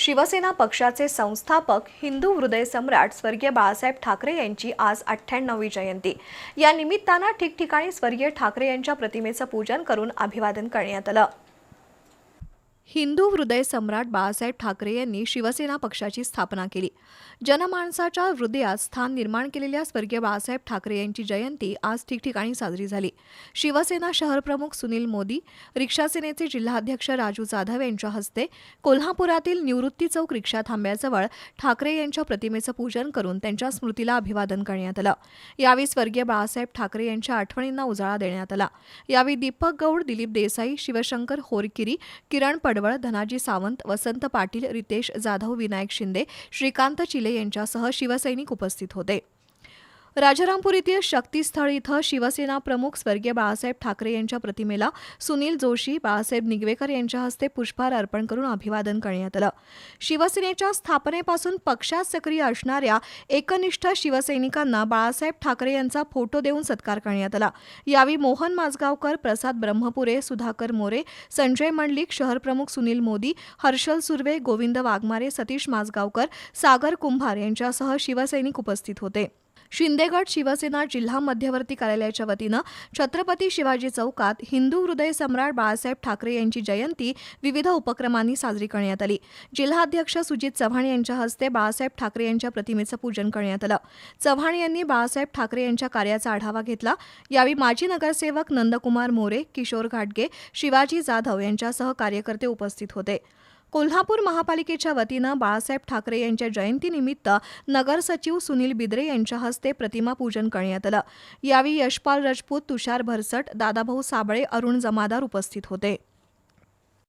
शिवसेना पक्षाचे संस्थापक हिंदू हृदय सम्राट स्वर्गीय बाळासाहेब ठाकरे यांची आज 98वी जयंती। या निमित्ताने ठिकठिकाणी स्वर्गीय ठाकरे यांच्या प्रतिमेचं पूजन करून अभिवादन करण्यात आलं। हिंदू हृदय सम्राट बाळासाहेब ठाकरे यांनी शिवसेना पक्षाची स्थापना केली। जनमानसाच्या हृदयात स्थान निर्माण केलेल्या स्वर्गीय बाळासाहेब ठाकरे यांची जयंती आज ठिकठिकाणी साजरी झाली। शिवसेना शहर प्रमुख सुनील मोदी, रिक्षा सेनेचे जिल्हाध्यक्ष राजू जाधव यांच्या हस्ते कोल्हापुरातील निवृत्ती चौक रिक्षा थांब्याजवळ ठाकरे यांच्या प्रतिमेचं पूजन करून त्यांच्या स्मृतीला अभिवादन करण्यात आलं। यावेळी स्वर्गीय बाळासाहेब ठाकरे यांच्या आठवणींना उजाळा देण्यात आला। यावेळी दीपक गौड, दिलीप देसाई, शिवशंकर होरकिरी, किरण पडवळ, धनाजी सावंत, वसंत पाटील, रितेश जाधव, विनायक शिंदे, श्रीकांत चिले यांच्यासह शिवसैनिक उपस्थित होते। राजारामपूर येथील शक्तीस्थळ इथं शिवसेना प्रमुख स्वर्गीय बाळासाहेब ठाकरे यांच्या प्रतिमेला सुनील जोशी, बाळासाहेब निगवेकर यांच्या हस्ते पुष्पहार अर्पण करून अभिवादन करण्यात आलं। शिवसेनेच्या स्थापनेपासून पक्षात सक्रिय असणाऱ्या एकनिष्ठ शिवसैनिकांना बाळासाहेब ठाकरे यांचा फोटो देऊन सत्कार करण्यात आला। यावेळी मोहन माजगावकर, प्रसाद ब्रह्मपुरे, सुधाकर मोरे, संजय मंडलिक, शहर प्रमुख सुनील मोदी, हर्षल सुर्वे, गोविंद वाघमारे, सतीश माजगावकर, सागर कुंभार यांच्यासह शिवसैनिक उपस्थित होते। शिंदेगड शिवसेना जिल्हा मध्यवर्ती कार्यालयाच्या वतीनं छत्रपती शिवाजी चौकात हिंदू हृदय सम्राट बाळासाहेब ठाकरे यांची जयंती विविध उपक्रमांनी साजरी करण्यात आली। जिल्हाध्यक्ष सुजित चव्हाण यांच्या हस्ते बाळासाहेब ठाकरे यांच्या प्रतिमेचं पूजन करण्यात आलं। चव्हाण यांनी बाळासाहेब ठाकरे यांच्या कार्याचा आढावा घेतला। यावेळी माजी नगरसेवक नंदकुमार मोरे, किशोर घाटगे, शिवाजी जाधव यांच्यासह कार्यकर्ते उपस्थित होते। कोल्हापूर महापालिकेच्या वतीनं बाळासाहेब ठाकरे यांच्या जयंतीनिमित्त नगर सचिव सुनील बिद्रे यांच्या हस्ते प्रतिमा पूजन करण्यात आलं। यावेळी यशपाल राजपूत, तुषार भरसट, दादाभाऊ साबळे, अरुण जमादार उपस्थित होते।